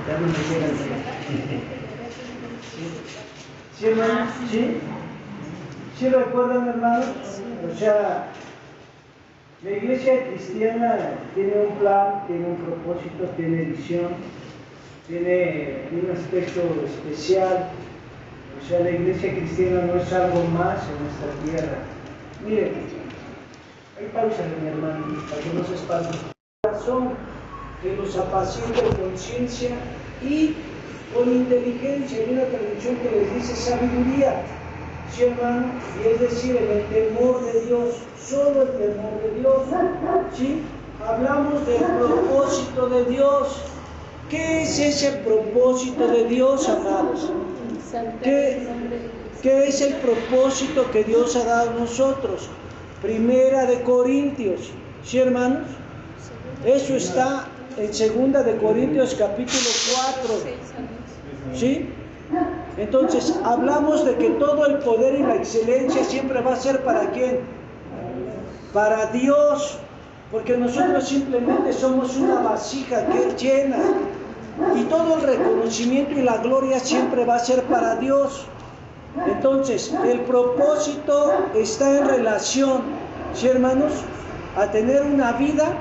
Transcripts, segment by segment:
Ya no me llega el tiempo. ¿Sí, hermano? ¿Sí? ¿Sí recuerdan, hermanos? O sea, la iglesia cristiana tiene un plan, tiene un propósito, tiene visión, tiene un aspecto especial. O sea, la iglesia cristiana no es algo más en nuestra tierra. Miren, hay pausa, mi hermano, para que no se espante. Corazón que los apaciente con ciencia y con inteligencia. Hay una traducción que les dice sabiduría, ¿sí, hermano? Y es decir, en el temor de Dios, solo el temor de Dios, ¿sí? Hablamos del propósito de Dios. ¿Qué es ese propósito de Dios, amados? ¿Qué es el propósito que Dios ha dado a nosotros? Primera de Corintios, ¿sí, hermanos? Eso está en Segunda de Corintios capítulo 4, ¿sí? Entonces, hablamos de que todo el poder y la excelencia siempre va a ser ¿para quién? Para Dios, porque nosotros simplemente somos una vasija que Él llena, y todo el reconocimiento y la gloria siempre va a ser para Dios. Entonces, el propósito está en relación, ¿sí, hermanos? A tener una vida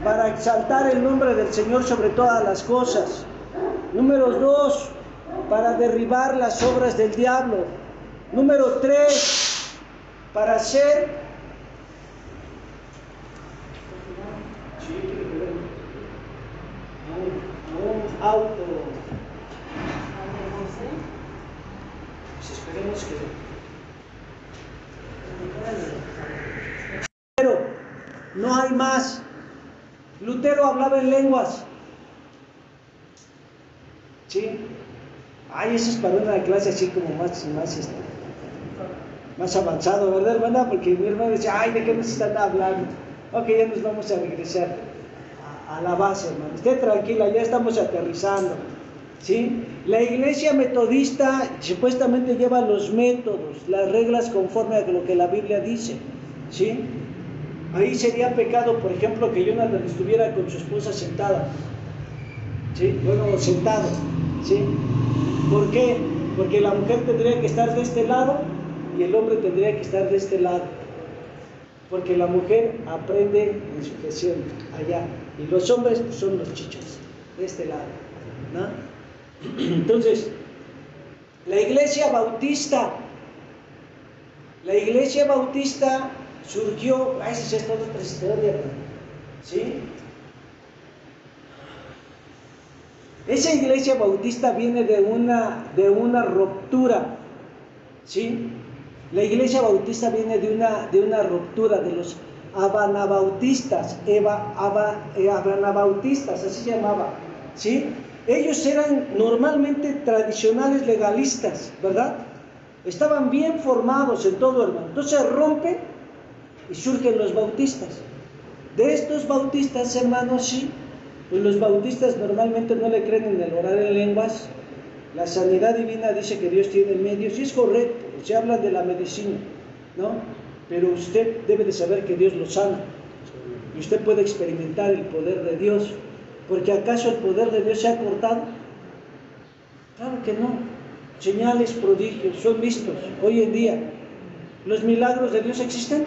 para exaltar el nombre del Señor sobre todas las cosas. Número 2, para derribar las obras del diablo. Número 3, para ser un auto. Pues esperemos que. Pero no hay más. Lutero hablaba en lenguas. ¿Sí? Ay, eso es para una clase así como más avanzado, ¿verdad, hermana? Porque mi hermana dice, ay, ¿de qué nos están hablando? Ok, ya nos vamos a regresar a la base, hermano. Esté tranquila, ya estamos aterrizando. ¿Sí? La iglesia metodista supuestamente lleva los métodos, las reglas conforme a lo que la Biblia dice. ¿Sí? Ahí sería pecado, por ejemplo, que Jonathan estuviera con su esposa sentada. ¿Sí? Bueno, sentado. ¿Sí? ¿Por qué? Porque la mujer tendría que estar de este lado y el hombre tendría que estar de este lado. Porque la mujer aprende en sujeción allá y los hombres pues, son los chichos de este lado, ¿no? Entonces, la iglesia bautista surgió, esa es toda otra historia, ¿sí? Esa iglesia bautista viene de una ruptura, ¿sí? La iglesia bautista viene de una ruptura de los abanabautistas, abanabautistas, así se llamaba, ¿sí? Ellos eran normalmente tradicionales legalistas, ¿verdad? Estaban bien formados en todo, hermano. Entonces rompe y surgen los bautistas. De estos bautistas, hermanos, sí, pues los bautistas normalmente no le creen en el orar en lenguas. La sanidad divina dice que Dios tiene medios, y es correcto, se habla de la medicina, ¿no? Pero usted debe de saber que Dios lo sana, y usted puede experimentar el poder de Dios, porque ¿acaso el poder de Dios se ha cortado? Claro que no. Señales, prodigios son vistos hoy en día. ¿Los milagros de Dios existen?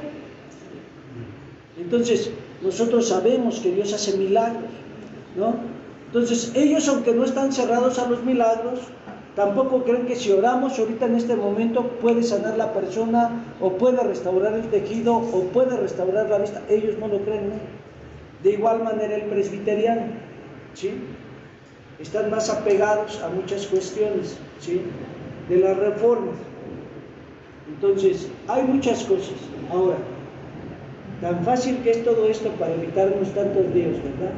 Entonces, nosotros sabemos que Dios hace milagros, ¿no? Entonces, ellos, aunque no están cerrados a los milagros, tampoco creen que si oramos ahorita en este momento puede sanar la persona, o puede restaurar el tejido, o puede restaurar la vista. Ellos no lo creen, ¿no? De igual manera el presbiteriano, ¿sí? Están más apegados a muchas cuestiones, ¿sí? De las reformas. Entonces, hay muchas cosas. Ahora, tan fácil que es todo esto para evitarnos tantos líos, ¿verdad?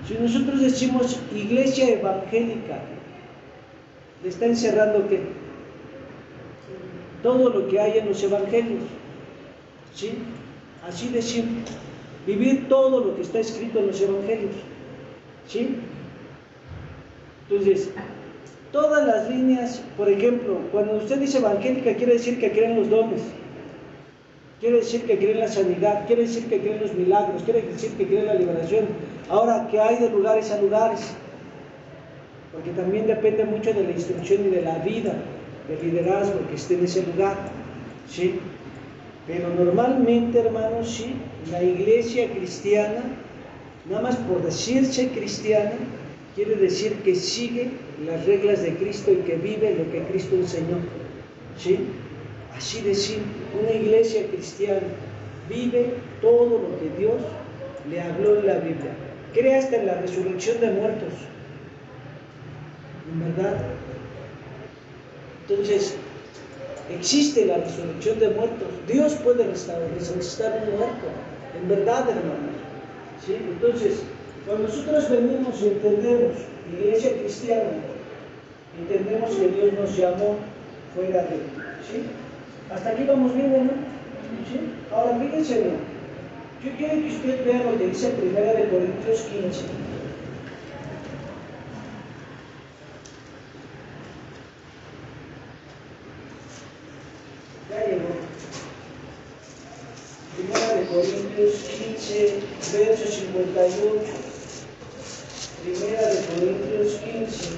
Si nosotros decimos iglesia evangélica, ¿le está encerrando qué? Todo lo que hay en los evangelios, ¿sí? Así de simple. Vivir todo lo que está escrito en los evangelios, ¿sí? Entonces, todas las líneas, por ejemplo, cuando usted dice evangélica, quiere decir que creen los dones, quiere decir que cree en la sanidad, quiere decir que cree en los milagros, quiere decir que cree en la liberación. Ahora, ¿qué hay de lugares a lugares? Porque también depende mucho de la instrucción y de la vida, del liderazgo que esté en ese lugar, ¿sí? Pero normalmente, hermanos, sí, la iglesia cristiana, nada más por decirse cristiana, quiere decir que sigue las reglas de Cristo y que vive lo que Cristo enseñó, ¿sí? Así de simple. Una iglesia cristiana vive todo lo que Dios le habló en la Biblia. Cree hasta en la resurrección de muertos, ¿en verdad? Entonces, existe la resurrección de muertos. Dios puede resucitar un muerto, en verdad, hermanos, ¿sí? Entonces, cuando nosotros venimos y entendemos iglesia cristiana, entendemos que Dios nos llamó fuera de él, ¿sí? Hasta aquí vamos bien, ¿no? ¿Sí? Ahora fíjense bien. Yo quiero que usted vea lo que dice 1 Corintios 15. Ya llegó. 1 Corintios 15, verso 58. 1 Corintios 15,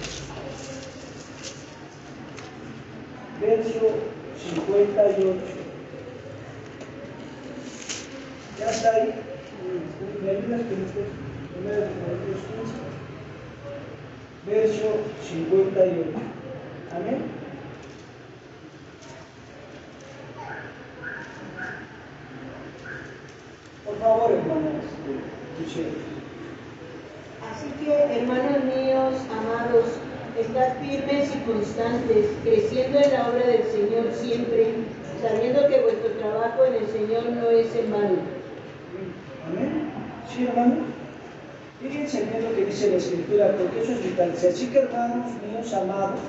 verso 58. Ya está ahí. ¿Me ayudas con usted? 1 Corintios 15, verso 58. Amén. Por favor, hermanas. Así que, hermanos míos, amados, estad firmes y constantes, creciendo en la obra del Señor siempre, sabiendo que vuestro trabajo en el Señor no es en vano. Amén. ¿Sí, hermanos? Fíjense bien lo que dice la Escritura, porque eso es vital. Así que, hermanos míos amados,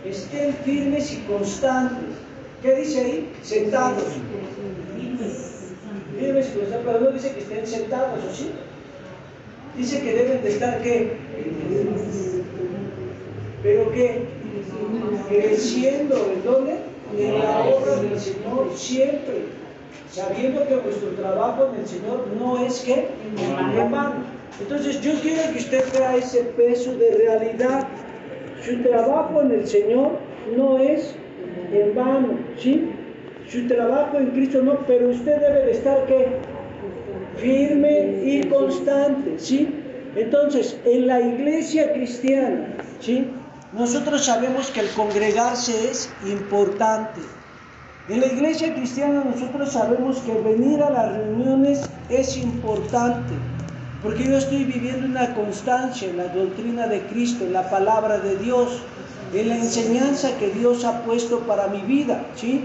estén firmes y constantes. ¿Qué dice ahí? Sentados. Firmes y constantes, pero no dice que estén sentados, ¿o sí? Dice que deben de estar, ¿qué? ¿Pero qué? Creciendo, ¿en dónde? En la obra del Señor siempre, sabiendo que vuestro trabajo en el Señor no es, ¿qué? En vano. Entonces yo quiero que usted vea ese peso de realidad. Su trabajo en el Señor no es en vano, ¿sí? Su trabajo en Cristo no, pero usted debe de estar, ¿qué? Firme y constante, ¿sí? Entonces, en la iglesia cristiana, ¿sí? Nosotros sabemos que el congregarse es importante. En la iglesia cristiana nosotros sabemos que venir a las reuniones es importante, porque yo estoy viviendo una constancia en la doctrina de Cristo, en la palabra de Dios, en la enseñanza que Dios ha puesto para mi vida, ¿sí?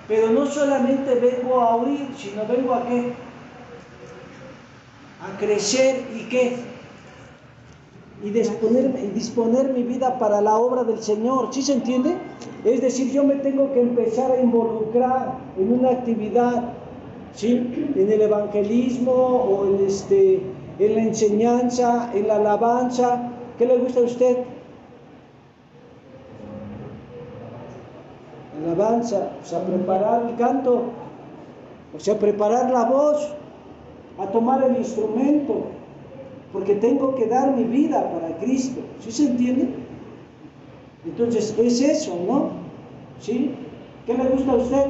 Pero no solamente vengo a oír, sino vengo a ¿qué? A crecer y ¿qué? Y disponer mi vida para la obra del Señor, ¿sí se entiende? Es decir, yo me tengo que empezar a involucrar en una actividad, ¿sí? En el evangelismo o en la enseñanza, en la alabanza. ¿Qué le gusta a usted? Alabanza, o sea, preparar el canto, o sea, preparar la voz, a tomar el instrumento, porque tengo que dar mi vida para Cristo, ¿sí se entiende? Entonces es eso, ¿no? ¿Sí? ¿Qué le gusta a usted?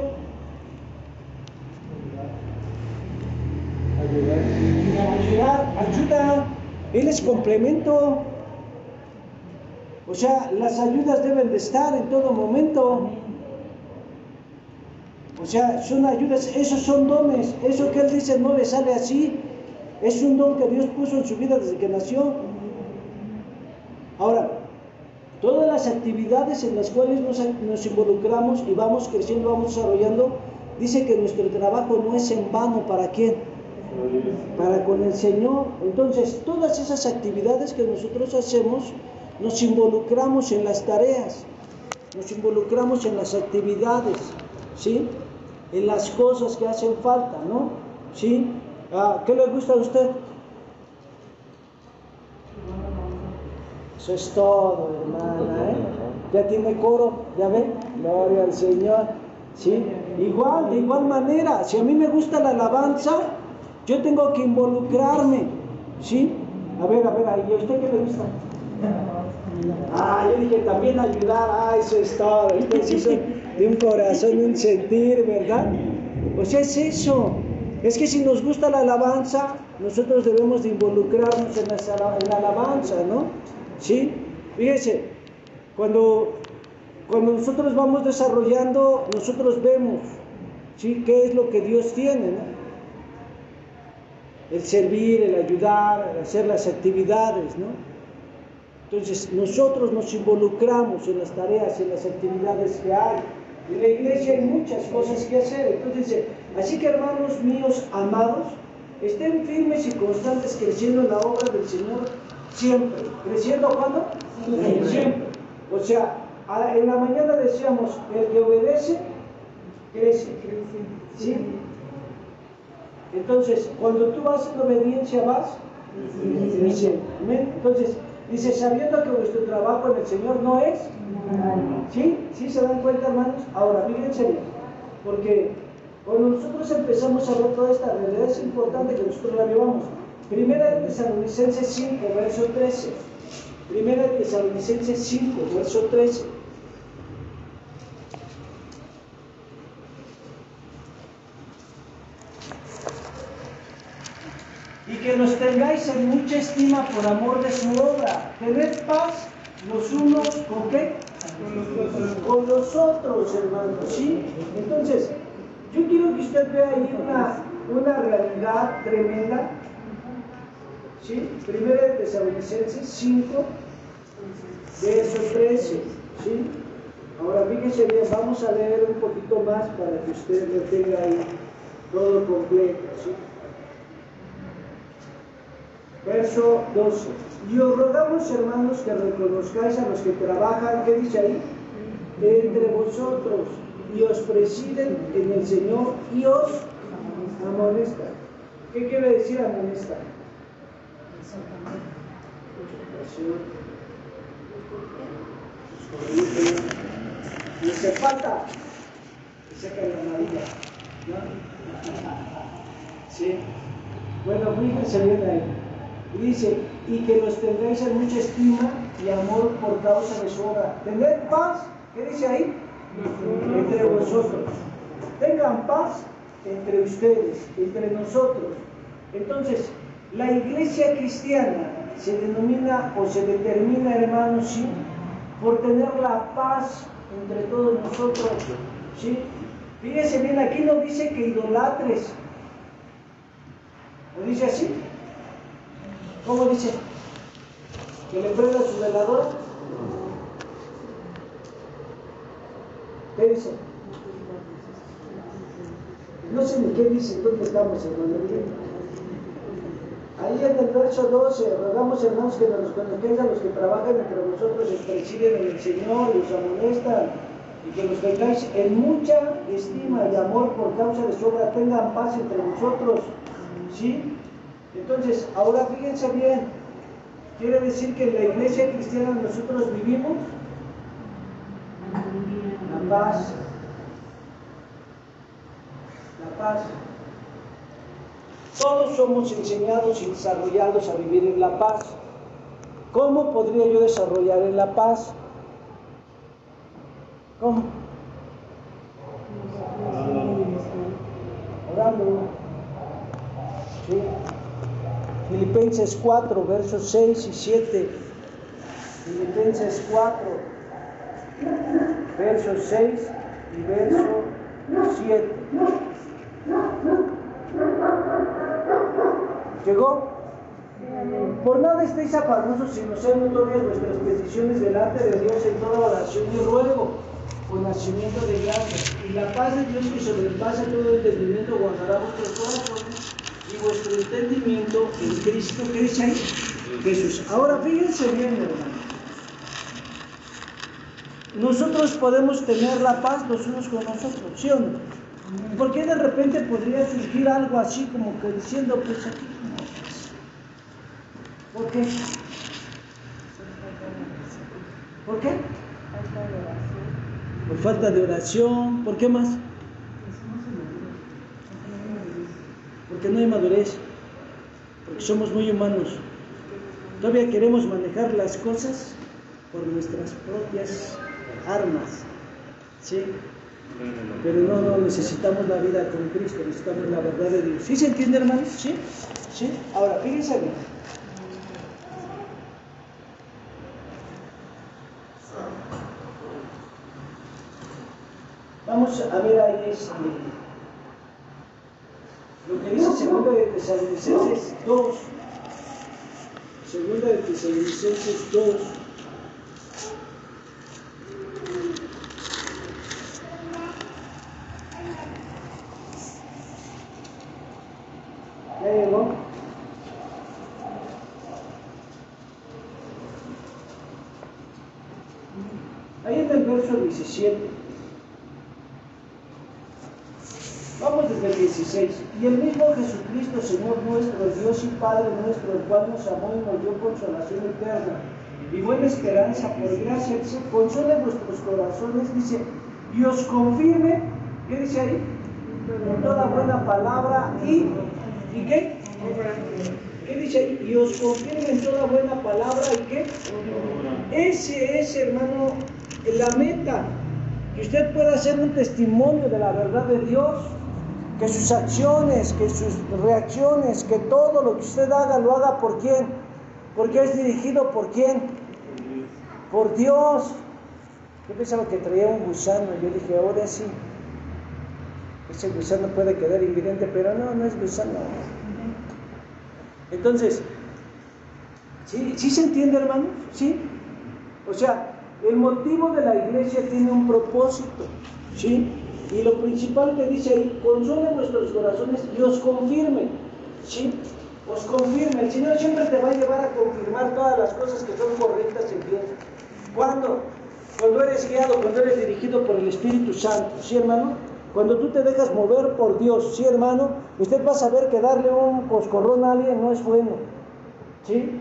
Ayuda, Él es complemento, o sea, las ayudas deben de estar en todo momento. O sea, son ayudas, esos son dones. Eso que Él dice no le sale así. Es un don que Dios puso en su vida desde que nació. Ahora, todas las actividades en las cuales nos involucramos y vamos creciendo, vamos desarrollando, dice que nuestro trabajo no es en vano. ¿Para quién? Para con el Señor. Entonces, todas esas actividades que nosotros hacemos, nos involucramos en las tareas, nos involucramos en las actividades, ¿sí? En las cosas que hacen falta, ¿no? ¿Sí? ¿Qué le gusta a usted? Eso es todo, hermana, ¿eh? Ya tiene coro, ¿ya ven? Gloria al Señor. ¿sí? Igual, de igual manera, si a mí me gusta la alabanza, yo tengo que involucrarme, ¿sí? A ver, ¿y a usted qué le gusta? Yo dije también ayudar, eso es todo, entonces de un corazón, un sentir, ¿verdad? O sea, es eso, es que si nos gusta la alabanza, nosotros debemos de involucrarnos en la alabanza, ¿no? ¿Sí? Fíjese, cuando nosotros vamos desarrollando, nosotros vemos, ¿sí?, qué es lo que Dios tiene, ¿no? El servir, el ayudar, el hacer las actividades, ¿no? Entonces nosotros nos involucramos en las tareas, en las actividades que hay. En la iglesia hay muchas cosas que hacer. Entonces dice, así que hermanos míos amados, estén firmes y constantes creciendo en la obra del Señor siempre. ¿Creciendo cuándo? Siempre. Siempre. O sea, en la mañana decíamos, el que obedece, crece. ¿Sí? Entonces, cuando tú vas en obediencia, vas creciendo. Entonces, dice, sabiendo que vuestro trabajo en el Señor no es, ¿sí? ¿Sí se dan cuenta, hermanos? Ahora, fíjense bien, porque cuando nosotros empezamos a ver toda esta realidad, es importante que nosotros la vivamos. Primera de Tesalonicenses 5, verso 13. Primera de Tesalonicenses 5, verso 13. Y que los tengáis en mucha estima por amor de su obra. Tened paz los unos con qué? Con los otros, hermanos, ¿sí? Entonces, yo quiero que usted vea ahí una realidad tremenda, ¿sí? Primera de Tesalonicenses 5, verso 13, ¿sí? Ahora fíjese bien, vamos a leer un poquito más para que usted lo tenga ahí todo completo, ¿sí? Verso 12. Y os rogamos, hermanos, que reconozcáis a los que trabajan, ¿qué dice ahí? Entre vosotros, y os presiden en el Señor, y os amonestan. ¿Qué quiere decir amonestan? Y se falta, y saca la amarilla, ¿no? ¿Sí? Bueno, fíjense bien ahí. Y dice, y que los tengáis en mucha estima y amor por causa de su obra. Tened paz, ¿qué dice ahí? Entre vosotros. Tengan paz entre ustedes, entre nosotros. Entonces, la iglesia cristiana se denomina o se determina, hermanos, ¿sí?, por tener la paz entre todos nosotros, ¿sí? Fíjense bien, aquí no dice que idolatres. ¿Lo dice así? ¿Cómo dice? ¿Que le prenda su veladora? ¿Qué dice? No sé ni qué dice, ¿dónde estamos, hermano? Ahí en el verso 12, rogamos, hermanos, que nos reconozcáis a los que trabajan entre vosotros, os presiden en el Señor y os amonestan, y que los tengáis en mucha estima y amor por causa de su obra, tengan paz entre vosotros, ¿sí? Entonces, ahora fíjense bien, quiere decir que en la iglesia cristiana nosotros vivimos la paz. La paz. Todos somos enseñados y desarrollados a vivir en la paz. ¿Cómo podría yo desarrollar en la paz? ¿Cómo? Orando. ¿Sí? Filipenses 4, versos 6 y 7. Filipenses 4, versos 6 y verso 7. ¿Llegó? Por nada estéis afanosos, sino sean notorias vuestras peticiones delante de Dios en toda oración y ruego, con nacimiento de gracias. Y la paz de Dios, que sobrepasa todo entendimiento, guardará vuestros corazones y vuestro entendimiento en Cristo. ¿Qué dice ahí? Jesús. Ahora fíjense bien, hermano. Nosotros podemos tener la paz los unos con nosotros, ¿sí o no? ¿Por qué de repente podría surgir algo así como que diciendo, pues aquí no? ¿Por qué? ¿Por qué? por falta de oración, ¿por qué más? Porque no hay madurez, porque somos muy humanos. Todavía queremos manejar las cosas por nuestras propias armas, ¿sí? Pero no necesitamos la vida con Cristo, necesitamos la verdad de Dios. ¿Sí se entiende, hermanos? ¿Sí? ¿Sí? Ahora, fíjense bien. Vamos a ver ahí lo que dice 2 de Tesalonicenses 2. 2 de Tesalonicenses 2. ¿Ya llegó? Ahí está el verso 17. Vamos desde el 16. Y el mismo Jesucristo, Señor nuestro, Dios y Padre nuestro, el cual nos amó y nos dio consolación eterna y buena esperanza por gracia, dice, console vuestros corazones, dice, y os confirme, ¿qué dice ahí? En toda buena palabra ¿y qué? ¿Qué dice ahí? Y os confirme en toda buena palabra ¿y qué? Ese es, hermano, la meta, que usted pueda hacer un testimonio de la verdad de Dios, que sus acciones, que sus reacciones, que todo lo que usted haga, lo haga por quién, porque es dirigido por quién, por Dios. Yo pensaba que traía un gusano, yo dije, ahora sí, ese gusano puede quedar invidente, pero no es gusano. Entonces, ¿sí se entiende, hermanos? ¿Sí? O sea, el motivo de la iglesia tiene un propósito, ¿sí? Y lo principal que dice ahí, console vuestros corazones y os confirme, ¿sí? Os confirme. El Señor siempre te va a llevar a confirmar todas las cosas que son correctas en Dios. ¿Cuándo? Cuando eres guiado, cuando eres dirigido por el Espíritu Santo, ¿sí, hermano? Cuando tú te dejas mover por Dios, ¿sí, hermano? Usted va a saber que darle un coscorrón a alguien no es bueno, ¿sí?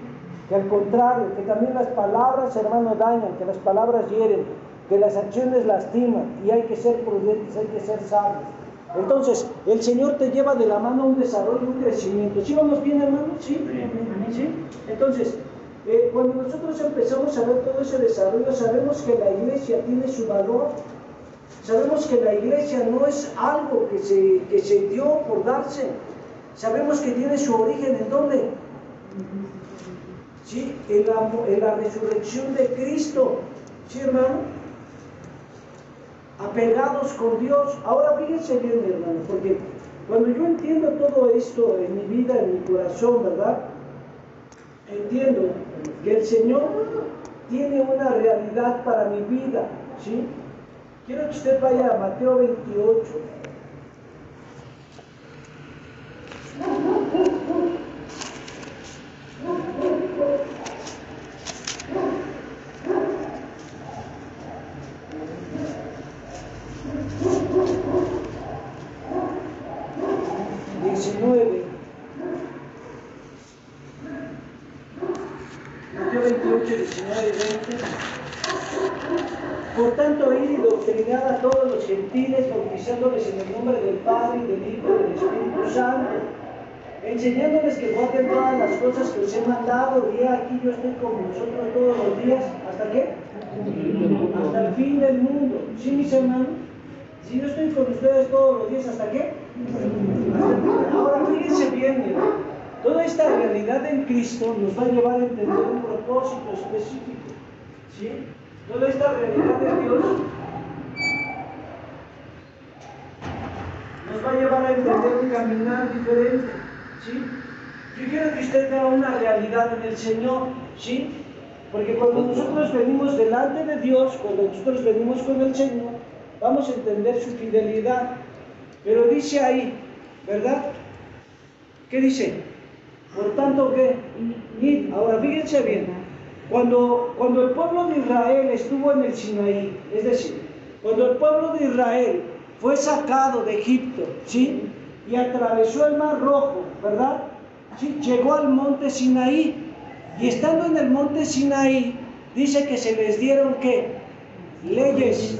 Que al contrario, que también las palabras, hermano, dañan, que las palabras hieren, que las acciones lastiman, y hay que ser prudentes, hay que ser sabios. Entonces, el Señor te lleva de la mano a un desarrollo, un crecimiento. ¿Sí vamos bien, hermano? ¿Sí? ¿Sí? Entonces, cuando nosotros empezamos a ver todo ese desarrollo, sabemos que la iglesia tiene su valor. Sabemos que la iglesia no es algo que se dio por darse. Sabemos que tiene su origen ¿en dónde? ¿Sí? En la resurrección de Cristo. ¿Sí, hermano? Apegados con Dios. Ahora fíjense bien, mi hermano, porque cuando yo entiendo todo esto en mi vida, en mi corazón, ¿verdad? Entiendo que el Señor tiene una realidad para mi vida, ¿sí? Quiero que usted vaya a Mateo 28. Mateo 28, 19 y 20. Por tanto, id y doctrinad a todos los gentiles, bautizándoles en el nombre del Padre, y del Hijo, y del Espíritu Santo, enseñándoles que guarden todas las cosas que os he mandado, y aquí yo estoy con vosotros todos los días. ¿Hasta qué? Hasta el fin del mundo. ¿Sí, mis hermanos? Si yo estoy con ustedes todos los días, ¿hasta qué? Ahora, fíjense bien, hermano. Toda esta realidad en Cristo nos va a llevar a entender un propósito específico, ¿sí? Toda esta realidad de Dios nos va a llevar a entender un caminar diferente, ¿sí? Yo quiero que usted vea una realidad en el Señor, ¿sí? Porque cuando nosotros venimos delante de Dios, cuando nosotros venimos con el Señor, vamos a entender su fidelidad. Pero dice ahí, ¿verdad? ¿Qué dice? Por tanto, ¿qué? Ahora fíjense bien, cuando el pueblo de Israel estuvo en el Sinaí, es decir, cuando el pueblo de Israel fue sacado de Egipto, ¿sí? Y atravesó el Mar Rojo, ¿verdad? ¿Sí? Llegó al monte Sinaí, y estando en el monte Sinaí, dice que se les dieron, ¿qué? Leyes.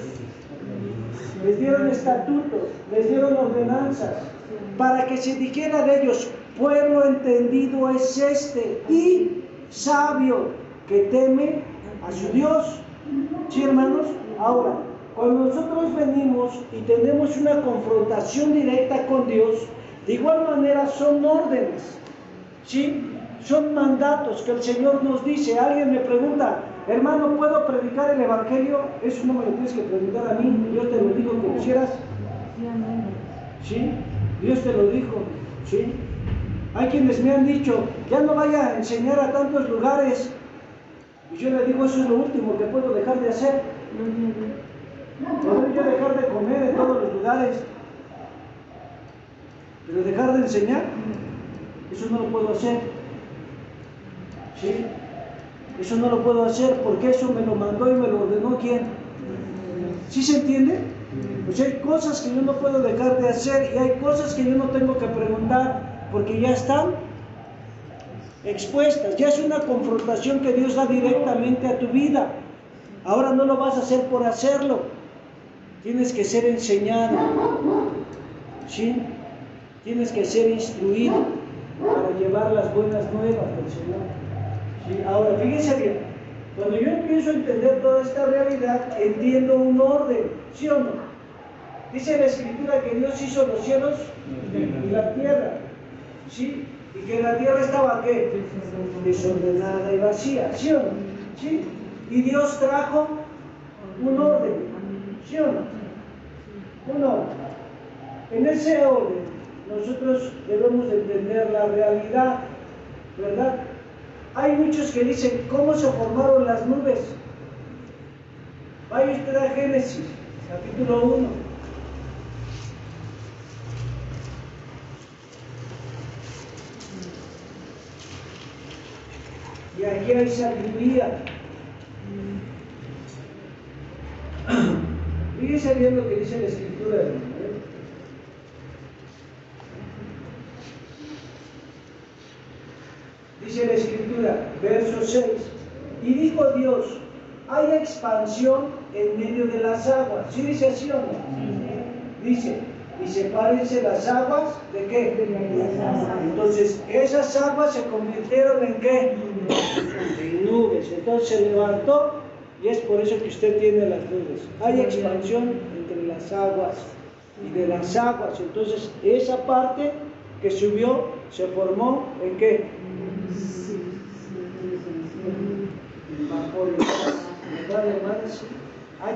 les dieron estatutos, les dieron ordenanzas, para que se dijera de ellos: pueblo entendido es este y sabio, que teme a su Dios. ¿Sí, hermanos? Ahora, cuando nosotros venimos y tenemos una confrontación directa con Dios, de igual manera son órdenes, ¿sí? Son mandatos que el Señor nos dice. Alguien me pregunta: hermano, ¿puedo predicar el Evangelio? Eso no me lo tienes que preguntar a mí, Dios te lo dijo que lo hicieras. ¿Sí? Dios te lo dijo, ¿sí? Hay quienes me han dicho: ya no vaya a enseñar a tantos lugares. Y yo le digo: eso es lo último que puedo dejar de hacer. ¿Puedo yo dejar de comer en todos los lugares? Pero dejar de enseñar, eso no lo puedo hacer. ¿Sí? Eso no lo puedo hacer porque eso me lo mandó y me lo ordenó ¿quién? ¿Sí se entiende? Pues hay cosas que yo no puedo dejar de hacer y hay cosas que yo no tengo que preguntar porque ya están expuestas. Ya es una confrontación que Dios da directamente a tu vida. Ahora no lo vas a hacer por hacerlo. Tienes que ser enseñado, ¿sí? Tienes que ser instruido para llevar las buenas nuevas del Señor, ¿sí? Ahora, fíjense bien, cuando yo empiezo a entender toda esta realidad, entiendo un orden, ¿sí o no? Dice la Escritura que Dios hizo los cielos y la tierra, ¿sí? Y que la tierra estaba, ¿qué? Desordenada y vacía, ¿sí o no? ¿Sí? Y Dios trajo un orden, ¿sí o no? Un orden. En ese orden nosotros debemos de entender la realidad, ¿verdad? Hay muchos que dicen: ¿cómo se formaron las nubes? Vaya usted a Génesis, capítulo 1. Y aquí hay sabiduría. Fíjense bien lo que dice la Escritura, hermano. Dice la Escritura, verso 6: y dijo Dios: hay expansión en medio de las aguas. ¿Sí dice así o no? Dice: y sepárense las aguas, ¿de qué? De las aguas. Entonces, esas aguas se convirtieron en ¿qué? En nubes. Entonces se levantó, y es por eso que usted tiene las nubes. Hay expansión entre las aguas y de las aguas. Entonces, esa parte que subió se formó ¿en qué?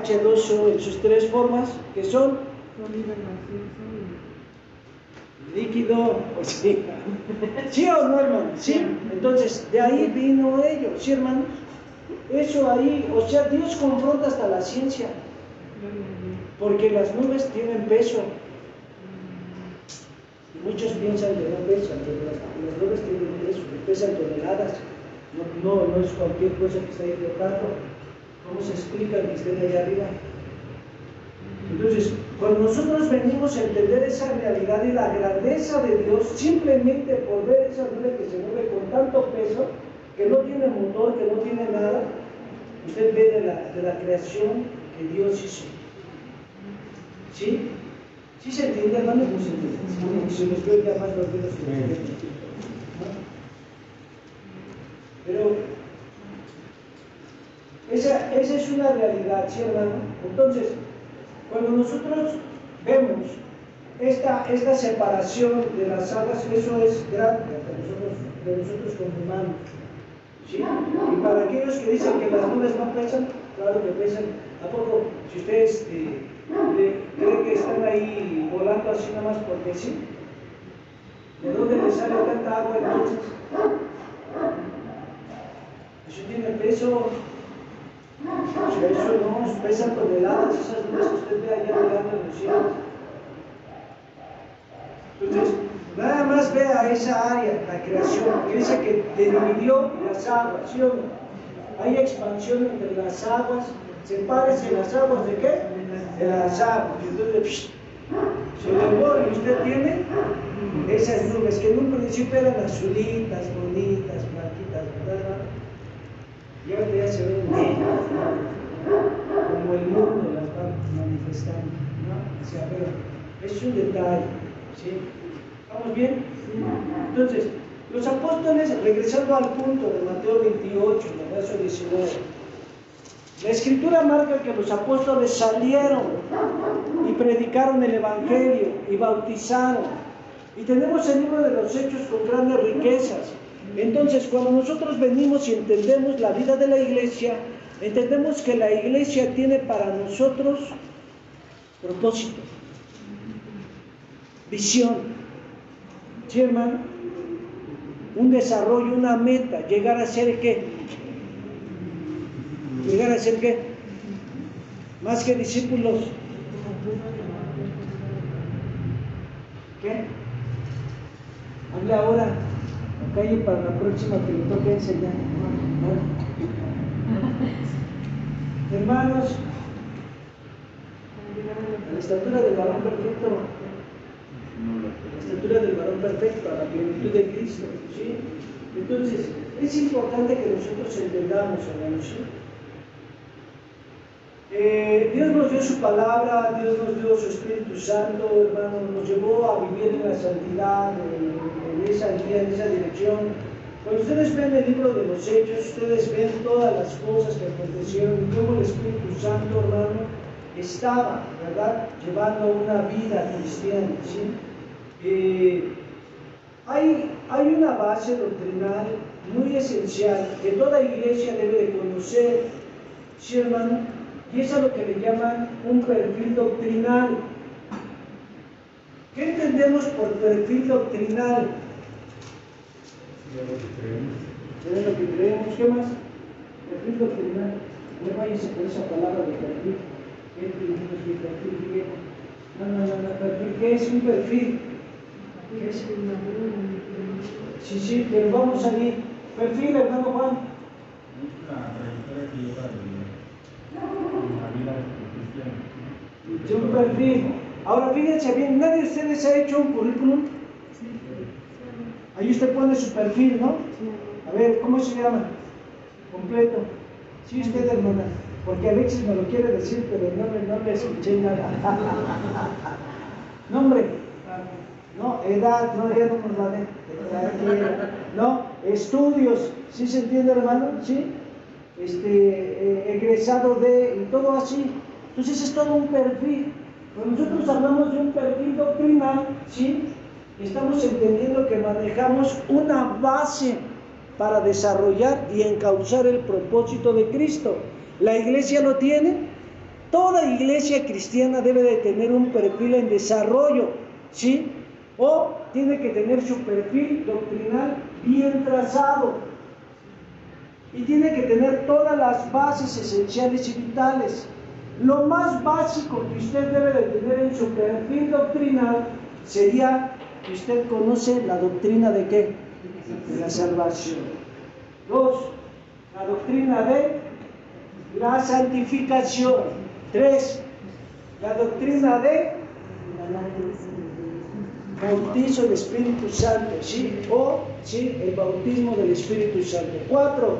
H2O en sus tres formas, que son líquido, pues sí. ¿Sí o no, hermano? Sí. Entonces, de ahí vino ello, ¿sí, hermanos? Eso ahí, o sea, Dios confronta hasta la ciencia, porque las nubes tienen peso. Y muchos piensan que no pesan, pero las nubes tienen peso, que pesan toneladas. No es cualquier cosa que está ahí flotando. ¿Cómo se explica que estén allá arriba? Entonces, cuando nosotros venimos a entender esa realidad y la grandeza de Dios, simplemente por ver esa nube que se mueve con tanto peso, que no tiene motor, que no tiene nada, usted ve de la creación que Dios hizo. ¿Sí? ¿Sí se entiende, hermano? Pues se entiende. Se les veo ya más dormidos que los entienden. Pero esa es una realidad, ¿sí, hermano? Entonces, cuando nosotros vemos esta separación de las aguas, eso es grande de nosotros como humanos, ¿sí? Y para aquellos que dicen que las nubes no pesan, claro que pesan. ¿A poco? Si ustedes creen que están ahí volando así nada más porque sí, ¿de dónde les sale tanta agua entonces? Eso tiene peso. O sea, eso no pesan toneladas, esas nubes que usted ve allá volando en los cielos. Entonces, nada más vea esa área, la creación, que dice que dividió las aguas, ¿sí o no? Hay expansión entre las aguas. Sepárese las aguas ¿de qué? De las aguas. Entonces, se elevó y usted tiene esas nubes que en un principio eran azulitas, bonitas, blanquitas, ¿verdad? Y ahora ya se ven negras, como el mundo las va manifestando, ¿no? O sea, pero es un detalle, ¿sí? ¿Estamos bien? Entonces, los apóstoles, regresando al punto de Mateo 28, verso 19, la escritura marca que los apóstoles salieron y predicaron el evangelio y bautizaron. Y tenemos el libro de los Hechos con grandes riquezas. Entonces, cuando nosotros venimos y entendemos la vida de la iglesia, entendemos que la iglesia tiene para nosotros propósito, visión, ¿sí, hermano? Un desarrollo, una meta, llegar a ser ¿qué? ¿Llegar a ser qué? Más que discípulos. ¿Qué? Hable ahora, no calle para la próxima que le toque enseñar. Hermanos, a la estatura del varón perfecto, la estatura del varón perfecto, a la plenitud de Cristo, ¿sí? Entonces, es importante que nosotros entendamos, hermanos, ¿sí? Dios nos dio su palabra, Dios nos dio su Espíritu Santo, hermano, nos llevó a vivir en la santidad, en esa guía, en esa dirección. Cuando ustedes ven el libro de los Hechos, ustedes ven todas las cosas que acontecieron y cómo el Espíritu Santo, hermano, estaba, ¿verdad?, llevando una vida cristiana, ¿sí? Hay una base doctrinal muy esencial que toda iglesia debe de conocer, ¿sí, hermano? Y es a lo que le llaman un perfil doctrinal. ¿Qué entendemos por perfil doctrinal? ¿Saben lo que creemos? ¿Qué más? Perfil doctrinal. No váyanse por esa palabra de perfil. ¿Qué no, perfil. ¿Qué es un perfil? ¿Qué es? Sí, pero vamos a ir. Perfil, hermano Juan. La trayectoria que lleva la vida cristiana. De un perfil. Ahora fíjense bien, ¿nadie de ustedes ha hecho un currículum? Ahí usted pone su perfil, ¿no? A ver, ¿cómo se llama? Completo. Sí, usted, hermana. Porque Alexis me lo quiere decir, pero no le escuché nada. Nombre. No, edad, no, ya no nos la den. No, estudios. ¿Sí se entiende, hermano? ¿Sí? Egresado de, y todo así. Entonces es todo un perfil. Cuando nosotros hablamos de un perfil doctrinal, ¿sí?, estamos entendiendo que manejamos una base para desarrollar y encauzar el propósito de Cristo. ¿La iglesia lo tiene? Toda iglesia cristiana debe de tener un perfil en desarrollo, ¿sí? O tiene que tener su perfil doctrinal bien trazado. Y tiene que tener todas las bases esenciales y vitales. Lo más básico que usted debe de tener en su perfil doctrinal sería que usted conoce la doctrina de ¿qué? De la salvación. 2. La doctrina de la santificación. 3. La doctrina de bautizo del Espíritu Santo, ¿sí? O, ¿sí?, el bautismo del Espíritu Santo. 4.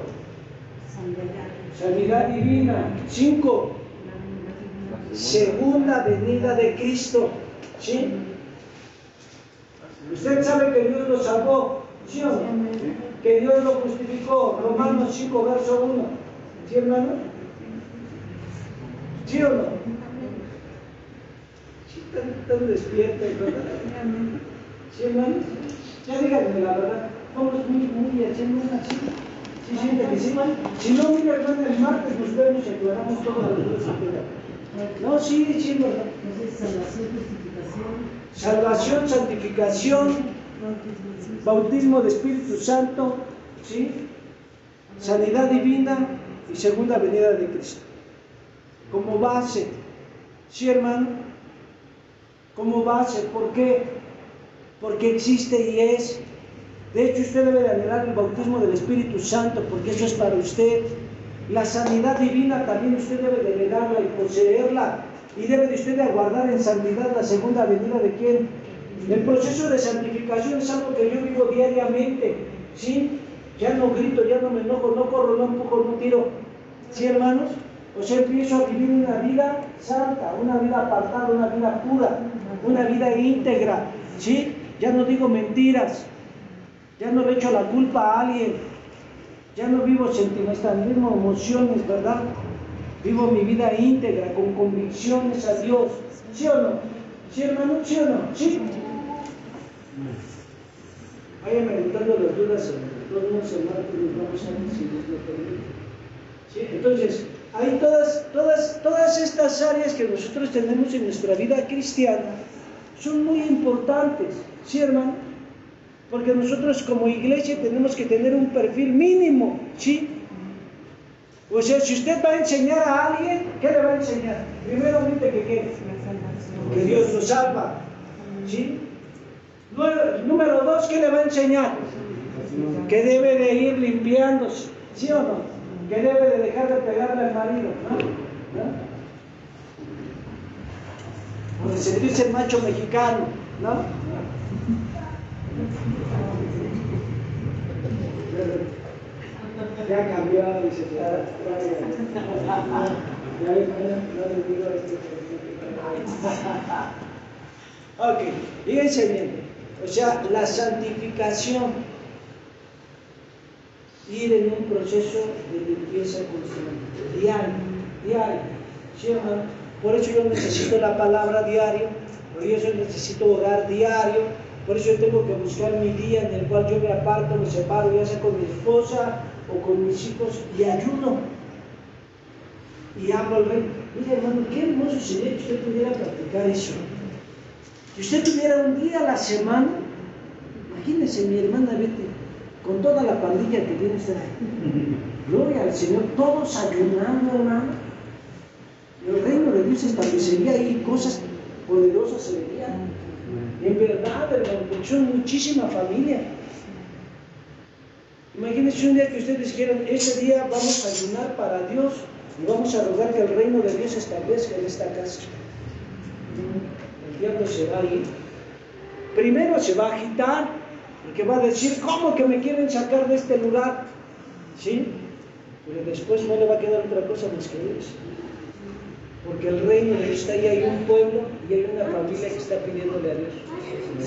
Sanidad divina. 5. Segunda venida de Cristo, ¿sí? Usted sabe que Dios lo salvó, ¿sí o no? Que Dios lo justificó, Romanos 5, verso 1. ¿Sí, hermano? ¿Sí o no? Sí, tan despierta, ¿verdad? ¿Sí, hermano? Ya díganme la verdad, vamos muy haciendo una así. ¿Sí siente que sí? Si no, mira, hermano, el martes nos vemos y aclaramos todas las dudas que tengan. No, sí, ¿verdad? Salvación, santificación, bautismo de Espíritu Santo, ¿sí? Sanidad divina y segunda venida de Cristo. Como base, ¿sí, hermano? Como base, ¿por qué? Porque existe y es. De hecho, usted debe de anhelar el bautismo del Espíritu Santo, porque eso es para usted. La sanidad divina también usted debe de heredarla y poseerla, y debe de usted de aguardar en santidad la segunda venida de ¿quién? El proceso de santificación es algo que yo vivo diariamente, ¿sí? Ya no grito, ya no me enojo, no corro, no empujo, no tiro, ¿sí, hermanos? O sea, empiezo a vivir una vida santa, una vida apartada, una vida pura, una vida íntegra, ¿sí? Ya no digo mentiras, ya no le echo la culpa a alguien, ya no vivo sentimentalismo, emociones, ¿verdad? Vivo mi vida íntegra, con convicciones a Dios, ¿sí o no? ¿Sí, hermano? ¿Sí o no? ¿Sí? Vayan meditando las dudas, todos los hermanos, nos vamos a ver si Dios lo permite. ¿Sí? Entonces, hay todas estas áreas que nosotros tenemos en nuestra vida cristiana son muy importantes, ¿sí, hermano? Porque nosotros como iglesia tenemos que tener un perfil mínimo, ¿sí? O sea, si usted va a enseñar a alguien, ¿qué le va a enseñar? Primeramente que Dios lo salva, ¿sí? Número 2, ¿qué le va a enseñar? Que debe de ir limpiándose, ¿sí o no? Que debe de dejar de pegarle al marido, ¿no? O de sentirse el macho mexicano, ¿no? Ya cambió, dice, ya no le digo esto. Ok, fíjense bien, o sea, la santificación, ir en un proceso de limpieza constante, diario, ¿sí, hermano? Por eso yo necesito la palabra diario, por eso necesito orar diario, por eso yo tengo que buscar mi día en el cual yo me aparto, me separo, ya sea con mi esposa o con mis hijos, y ayuno, y hablo al rey. Mira, hermano, qué hermoso sería que usted pudiera practicar eso. Si usted tuviera un día a la semana, imagínese mi hermana Betty, con toda la pandilla que tiene usted ahí. Gloria al Señor, todos ayunando, hermano. El reino de Dios establecería ahí, cosas poderosas se verían. En verdad, hermano, porque son muchísima familia. Imagínense un día que ustedes dijeran, ese día vamos a ayunar para Dios y vamos a rogar que el reino de Dios se establezca en esta casa. El diablo se va a ir. Primero se va a agitar, porque va a decir, ¿cómo que me quieren sacar de este lugar? ¿Sí? Pero después no le va a quedar otra cosa más que eso. Porque el reino de Dios está ahí, hay un pueblo y hay una familia que está pidiéndole a Dios.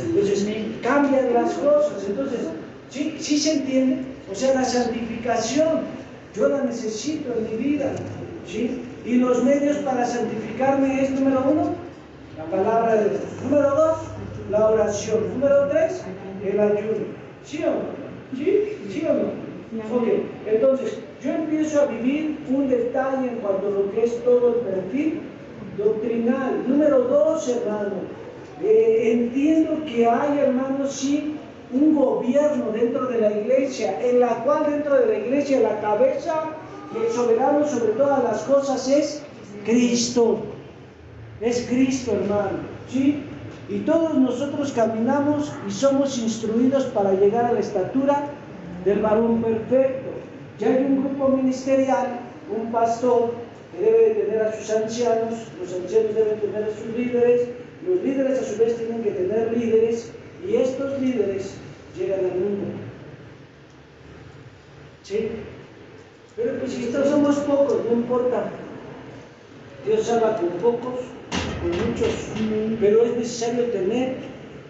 Entonces, cambian las cosas. Entonces, ¿sí se entiende? O sea, la santificación, yo la necesito en mi vida, ¿sí? Y los medios para santificarme es, número 1, la palabra de Dios. Número 2, la oración. Número 3, el ayuno. ¿Sí o no? ¿Sí o no? Ok, entonces, yo empiezo a vivir un detalle en cuanto a lo que es todo el perfil doctrinal. Número 2, hermano, entiendo que hay, hermanos, sí, un gobierno dentro de la iglesia, en la cual dentro de la iglesia la cabeza y el soberano sobre todas las cosas es Cristo. Es Cristo, hermano, ¿sí? Y todos nosotros caminamos y somos instruidos para llegar a la estatura del varón perfecto. Ya hay un grupo ministerial, un pastor que debe de tener a sus ancianos, los ancianos deben tener a sus líderes, los líderes a su vez tienen que tener líderes, y estos líderes llegan al mundo. ¿Sí? Pero pues si estos somos pocos, no importa. Dios salva con pocos, con muchos, pero es necesario tener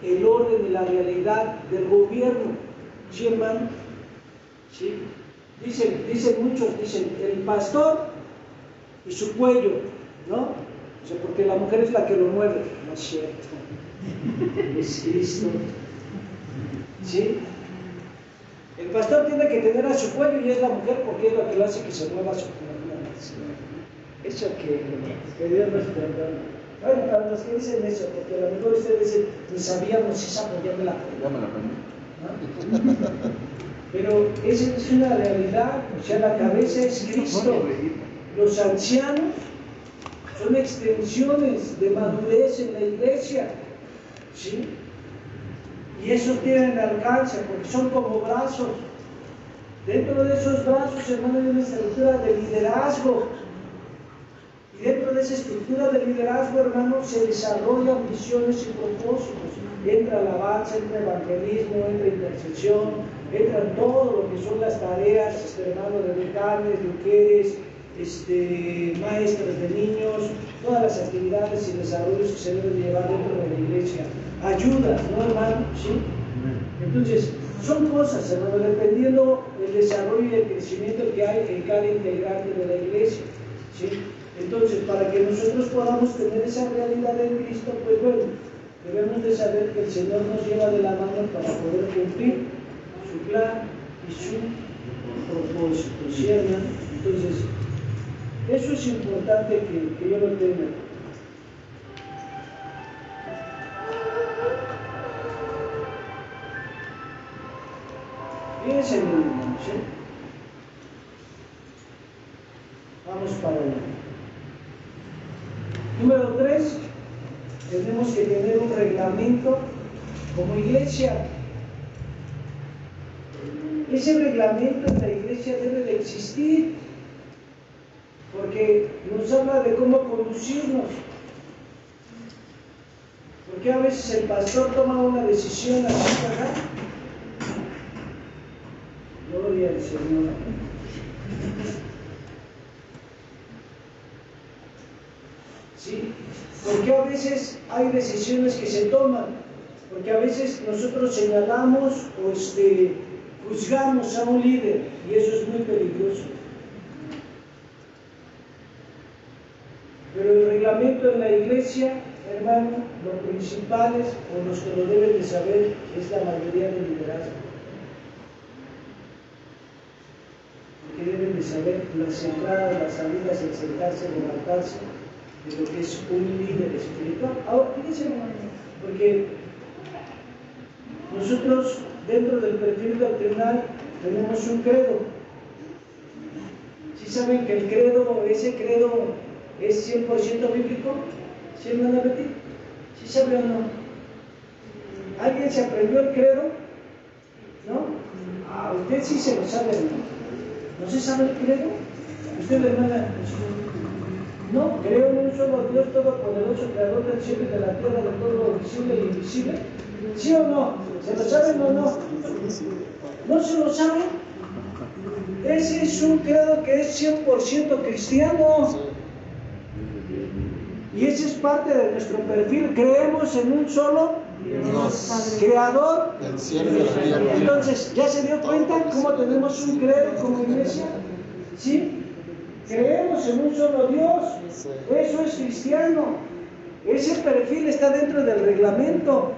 el orden y la realidad del gobierno. ¿Sí, hermano? ¿Sí? Dicen muchos, el pastor y su cuello, ¿no? O sea, porque la mujer es la que lo mueve. No es cierto. Es Cristo. ¿Sí? El pastor tiene que tener a su cuello y es la mujer porque es la que lo hace que se mueva su cuello. Eso que Dios nos perdone. Bueno, para los que dicen eso, porque a lo mejor ustedes dicen, ni sabíamos esa, pues ya me la aprendí. Pero esa es una realidad, o sea, la cabeza es Cristo. Los ancianos son extensiones de madurez en la iglesia, ¿sí? Y esos tienen alcance, porque son como brazos. Dentro de esos brazos, hermano, hay una estructura de liderazgo. Y dentro de esa estructura de liderazgo, hermano, se desarrollan visiones y propósitos. Entra alabanza, entra evangelismo, entra intercesión, entra todo lo que son las tareas, hermano, de decanes, mujeres, maestras de niños, todas las actividades y desarrollos que se deben llevar dentro de la iglesia. Ayuda, ¿no, hermano? ¿Sí? Entonces, son cosas, hermano, dependiendo del desarrollo y el crecimiento que hay en cada integrante de la iglesia. ¿Sí? Entonces, para que nosotros podamos tener esa realidad en Cristo, pues bueno, debemos de saber que el Señor nos lleva de la mano para poder cumplir su plan y su propósito, ¿sí, hermano? Entonces, eso es importante que yo lo tenga. Fíjense bien, hermano, ¿sí? Vamos para allá. Número 3, tenemos que tener un reglamento como iglesia. Ese reglamento en la iglesia debe de existir, porque nos habla de cómo conducirnos. Porque a veces el pastor toma una decisión así, ¿verdad? Gloria al Señor. ¿Sí? Porque a veces hay decisiones que se toman, porque a veces nosotros señalamos o juzgamos a un líder, y eso es muy peligroso. Pero el reglamento en la iglesia, hermano, lo principal es, o los que lo deben de saber, es la mayoría del liderazgo. Porque deben de saber las entradas, las salidas, el sentarse, levantarse, de lo que es un líder espiritual. Ahora, fíjense, porque nosotros dentro del perfil doctrinal tenemos un credo. ¿Sí saben que el credo, ese credo es 100% bíblico? ¿Sí, hermana Betty? ¿Sí sabe o no? ¿Alguien se aprendió el credo? ¿No? Usted sí se lo sabe, ¿no? ¿No se sabe el credo? ¿Usted, hermana? No, creo en un solo Dios todopoderoso, creador del cielo y de la tierra, de todo lo visible e invisible. ¿Sí o no? ¿Se lo saben o no? ¿No se lo saben? Ese es un credo que es 100% cristiano. Y ese es parte de nuestro perfil. Creemos en un solo Dios, creador del cielo y de la tierra. Entonces, ¿ya se dio cuenta cómo tenemos un credo como iglesia? ¿Sí? Creemos en un solo Dios. Eso es cristiano. Ese perfil está dentro del reglamento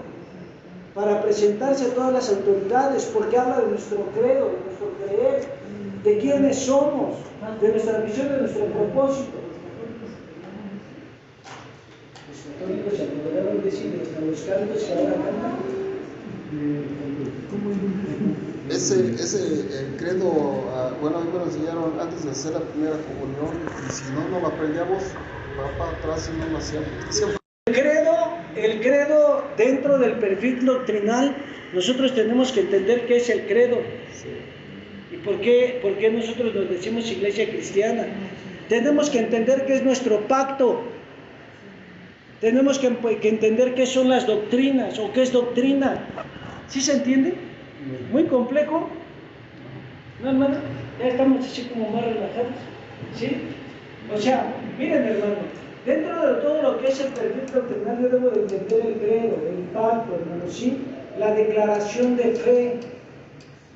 para presentarse a todas las autoridades, porque habla de nuestro credo, de nuestro creer, de quiénes somos, de nuestra misión, de nuestro propósito. Los católicos se acordaron de decir los cantos que ahora cantan. El credo, bueno, a mí me lo enseñaron antes de hacer la primera comunión, y si no lo aprendíamos, va para atrás y no lo hacíamos. El credo dentro del perfil doctrinal, nosotros tenemos que entender qué es el credo. Sí. ¿Y por qué nosotros nos decimos iglesia cristiana? Tenemos que entender qué es nuestro pacto. Tenemos que entender qué son las doctrinas o qué es doctrina. ¿Sí se entiende? Muy complejo. ¿No, hermano? Ya estamos así como más relajados. ¿Sí? O sea, miren, hermano, dentro de todo lo que es el perfil doctrinal, yo debo de entender el credo, el pacto, hermano, ¿sí? La declaración de fe.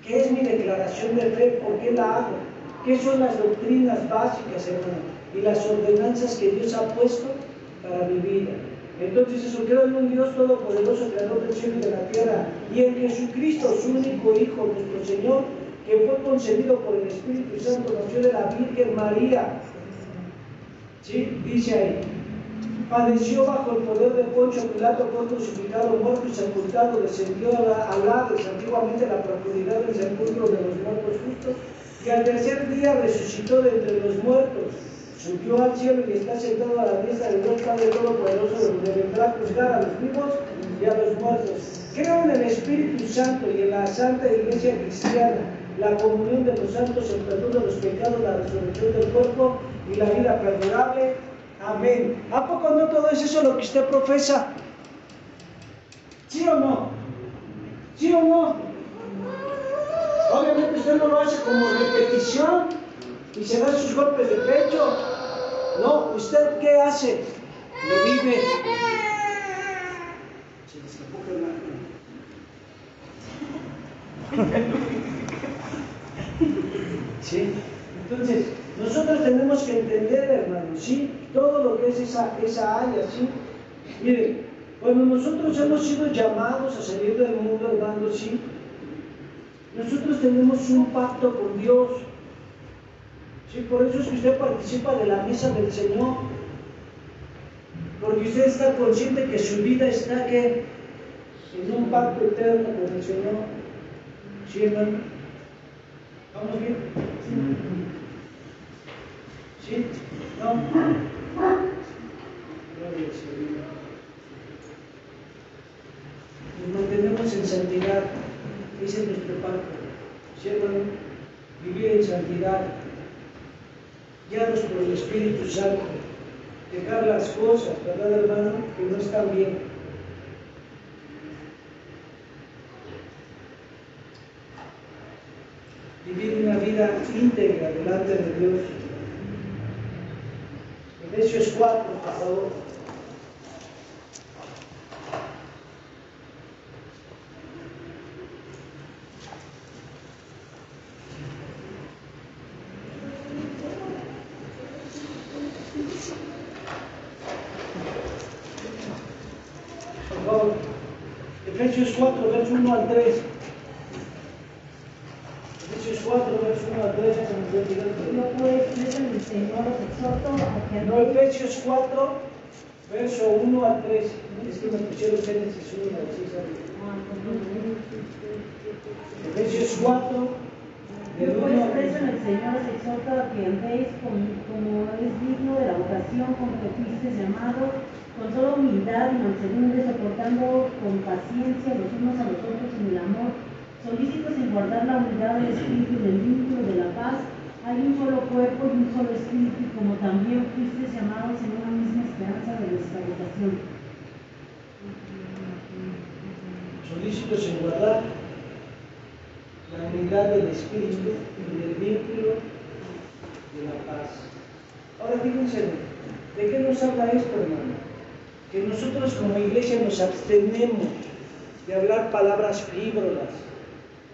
¿Qué es mi declaración de fe? ¿Por qué la hago? ¿Qué son las doctrinas básicas, hermano? Y las ordenanzas que Dios ha puesto para mi vida. Entonces eso, creo en un Dios todopoderoso, creador del cielo y de la tierra, y en Jesucristo, su único Hijo, nuestro Señor, que fue concebido por el Espíritu Santo, nació de la Virgen María. ¿Sí? Dice ahí, padeció bajo el poder de Poncio Pilato, fue crucificado, muerto y sepultado, descendió al Hades, antiguamente la profundidad del sepulcro de los muertos justos, y al tercer día resucitó de entre los muertos, subió al cielo y está sentado a la diestra de Dios Padre Todopoderoso, donde vendrá a juzgar a los vivos y a los muertos. Creo en el Espíritu Santo y en la Santa Iglesia Cristiana, la comunión de los santos, el perdón de los pecados, la resurrección del cuerpo y la vida perdurable. Amén. ¿A poco no todo es eso lo que usted profesa? ¿Sí o no? ¿Sí o no? Obviamente usted no lo hace como repetición, y se da sus golpes de pecho. No, ¿usted qué hace? Lo vive. Se les escapó ¿sí? Entonces, nosotros tenemos que entender, hermanos, ¿sí? Todo lo que es esa área, ¿sí? Miren, cuando nosotros hemos sido llamados a salir del mundo, hermanos, ¿sí? Nosotros tenemos un pacto con Dios. ¿Sí? Por eso es que usted participa de la mesa del Señor. Porque usted está consciente que su vida está que en un pacto eterno con el Señor. ¿Sí, hermano? ¿Vamos bien? ¿Sí? ¿No? Gloria al Señor. Nos mantenemos en santidad. Ese es nuestro pacto. ¿Sí, hermano? Vivir en santidad. Guiados por el Espíritu Santo. Dejar las cosas, ¿verdad, hermano? Que no están bien. Vivir una vida íntegra delante de Dios. Efesios 4, por favor. Por favor. Efesios 4, verso 1 al 3. Efesios 4, verso 1 al 3. Yo pues, preso en el Señor, os exhorto a que No, Efesios 4, verso 1 al 3. Es que me pusieron Génesis 1 al 6. Efesios 4, Yo del 1 pues, al preso 3. en el Señor, os exhorto a que andéis como es digno de la vocación con que fuisteis llamados, con toda humildad y mansedumbre, soportando con paciencia los unos a los otros en el amor, solícitos en guardar la unidad del Espíritu y del vínculo de la paz. Hay un solo cuerpo y un solo Espíritu, como también fuisteis llamados en una misma esperanza de vuestra vocación. Solícitos en guardar la unidad del Espíritu y del vínculo de la paz. Ahora fíjense, ¿de qué nos habla esto, hermano? Que nosotros como iglesia nos abstenemos de hablar palabras frívolas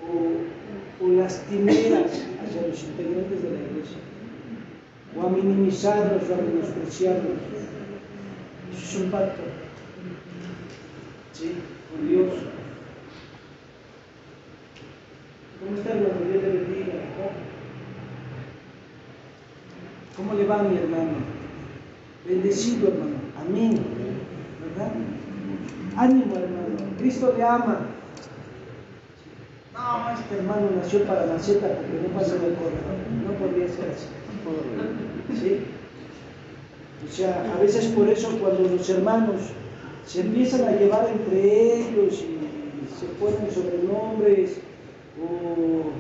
o lastimeras hacia los integrantes de la iglesia, o a minimizarlos o a menospreciarlos. Eso es un pacto, ¿sí? Con Dios. ¿Cómo está, hermano? Dios le bendiga. ¿Cómo le va, mi hermano? Bendecido, hermano. Amén. ¿Verdad? Ánimo, hermano. Cristo le ama. No, este hermano nació para maceta porque no pasa del corredor. No podría ser así. ¿Sí? O sea, a veces por eso cuando los hermanos se empiezan a llevar entre ellos y se ponen sobrenombres o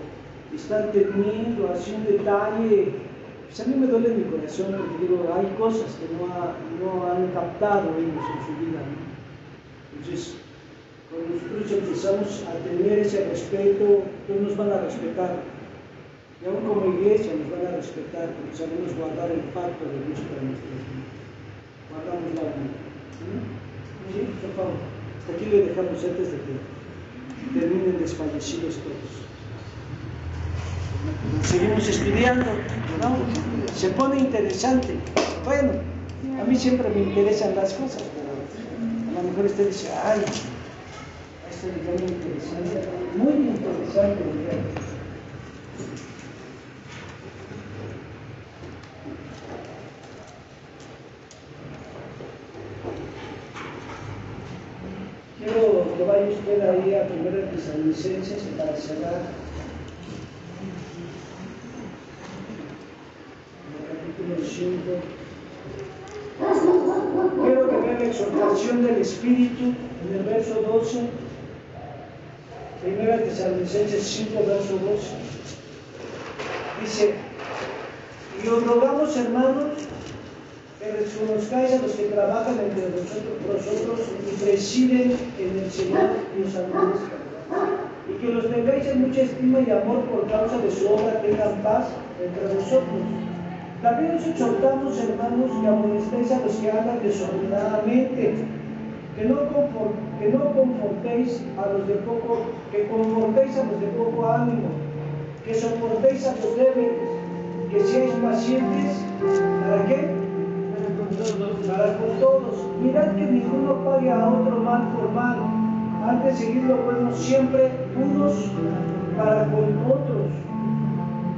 están teniendo así un detalle, pues a mí me duele mi corazón porque digo, hay cosas que no han captado ellos en su vida, ¿no? Entonces, cuando nosotros empezamos a tener ese respeto, ellos nos van a respetar. Y aún como iglesia nos van a respetar porque sabemos guardar el pacto de Dios para nuestras vidas. Guardamos la vida. ¿Sí? Por favor. Hasta aquí le dejamos antes de que terminen desfallecidos todos. Seguimos estudiando, ¿no? Se pone interesante. Bueno, a mí siempre me interesan las cosas, pero a lo mejor usted dice, ay, esto es muy interesante, muy interesante. Quiero que vaya usted ahí a 1 Tesalonicenses para cerrar. En el capítulo 5. Quiero que vea la exhortación del Espíritu en el verso 12. 1 Tesalonicenses 5, verso 12. Dice, y os rogamos, hermanos, que reconozcáis a los que trabajan entre vosotros y presiden en el Señor y os amonezcan, y que los tengáis en mucha estima y amor por causa de su obra, tengan paz entre vosotros. También os exhortamos, hermanos, que amonestéis a los que andan desordenadamente, que confortéis a los de poco ánimo, que soportéis a los débiles, que seáis pacientes. ¿Para qué? Para con todos. Mirad que ninguno pague a otro mal por mal. Antes de seguir lo bueno siempre unos para con otros.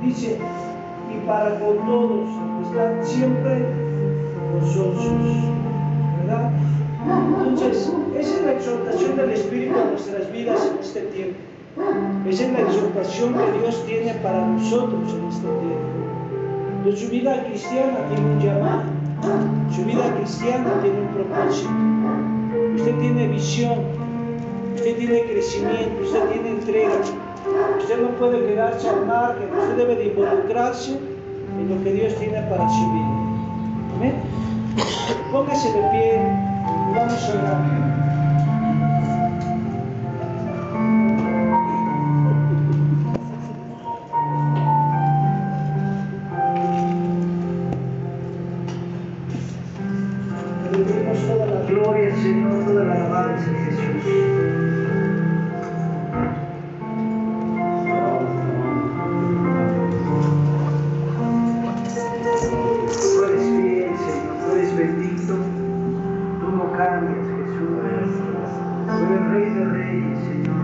Dice, y para con todos. Están siempre gozosos. ¿Verdad? Entonces, esa es la exhortación del Espíritu a nuestras vidas en este tiempo. Esa es la exhortación que Dios tiene para nosotros en este tiempo. Entonces, su vida cristiana tiene un llamado, su vida cristiana tiene un propósito. Usted tiene visión, usted tiene crecimiento, usted tiene entrega. Usted no puede quedarse al margen, usted debe de involucrarse en lo que Dios tiene para su vida. Amén. Póngase de pie y vamos a orar. Toda la gloria, Señor, toda la alabanza, Jesús. Tú eres fiel, Señor, tú eres bendito, tú no cambias, Jesús. Tú eres Rey de Reyes, Señor.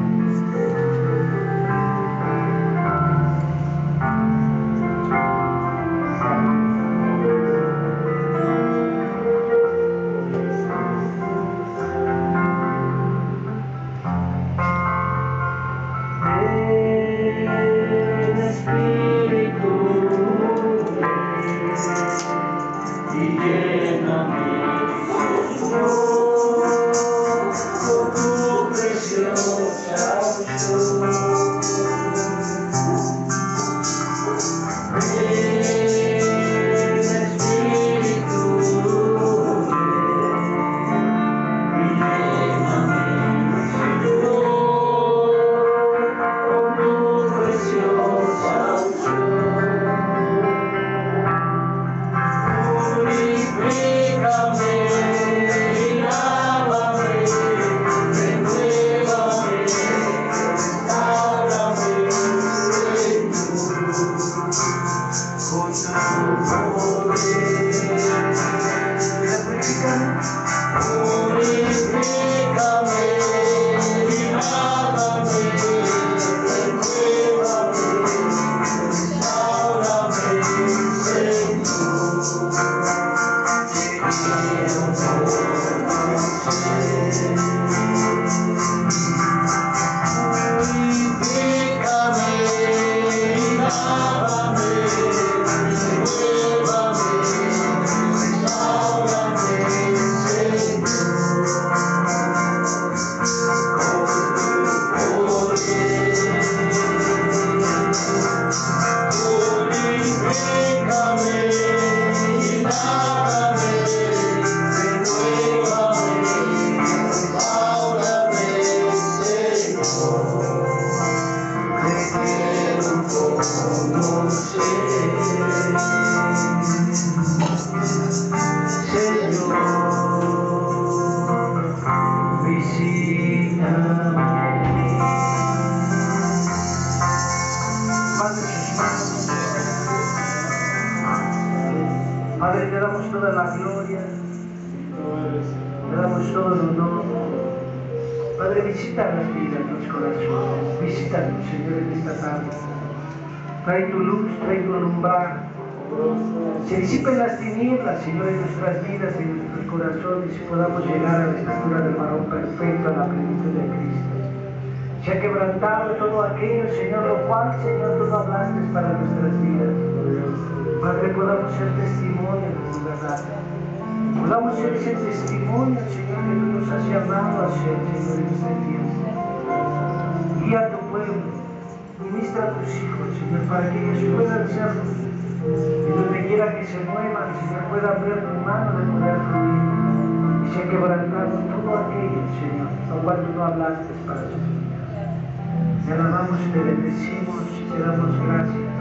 Padre, te damos toda la gloria, te damos todo el honor. Padre, visita las vidas, los corazones, visítanos, Señor, en esta tarde. Trae tu luz, trae tu alumbrar. Se disipen las tinieblas, Señor, en nuestras vidas, en nuestros corazones, y podamos llegar a la estatura del varón perfecto, a la plenitud de Cristo. Se ha quebrantado todo aquello, Señor, lo cual, Señor, tú no hablaste para nuestras vidas. Padre, podamos ser testimonio de tu verdad. Podamos ser ese testimonio, Señor, que tú nos has llamado a ser, Señor, en este tiempo. Guía a tu pueblo, ministra a tus hijos, Señor, para que ellos puedan ser luz. Y donde quiera que se muevan, Señor, puedan ver tu mano de poder fluir. Y se ha quebrantado todo aquello, Señor, lo cual tú no hablaste para sus vidas. Te alabamos, te bendecimos, te damos gracias,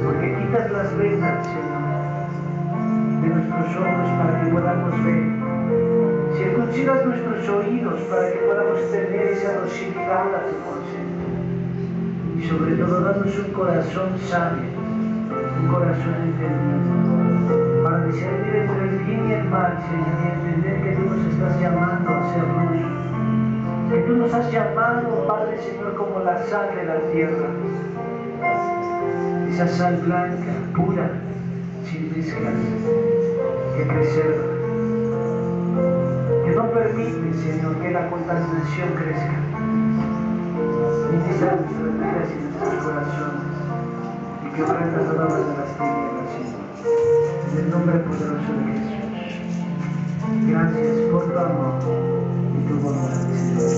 porque quitas las vendas, Señor, de nuestros ojos para que podamos ver. Circuncidas nuestros oídos para que podamos tener esa docilidad a tu consejo. Y sobre todo, danos un corazón sabio, un corazón entendido, para discernir entre el bien y el mal, Señor, y entender que tú nos estás llamando a ser luz. Que tú nos has llamado, Padre Señor, como la sal de la tierra. Esa sal blanca, pura, sin mezclas, que preserva. Que no permite, Señor, que la contaminación crezca. Ministra nuestras vidas y nuestros corazones. Y que ofrenda todas las de las tinieblas, Señor. En el nombre poderoso de Jesús. Gracias por tu amor y tu bondad, Señor,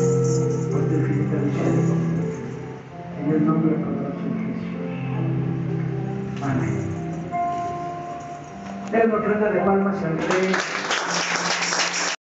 por tu infinita misericordia. En el nombre poderoso de Jesús. Amén. Den una ofrenda de palmas al Rey.